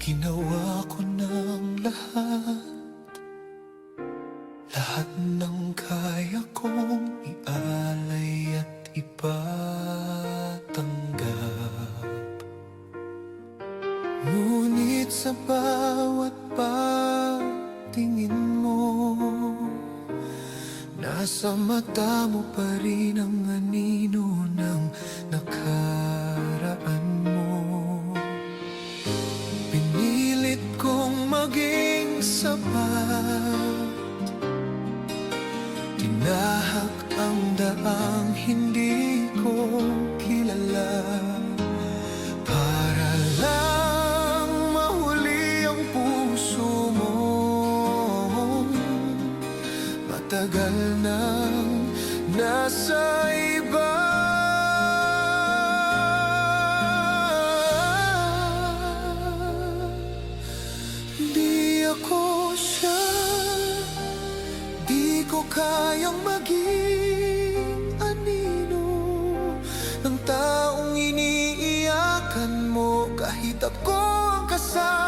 Ginawa ko ng lahat ng kaya kong ialay at ipatanggap. Ngunit sa bawat pagtingin mo, nasa mata mo pa rin ang anino ng nakaraan mo. Pinilit kong maging sapat, tinahak ang daang hindi ko kilala, para lang mahuli ang puso mo. Matagal nang nasa iba. Di ako siya, di ko kayang maging anino ng taong iniiyakan mo, kahit ako ang kasama.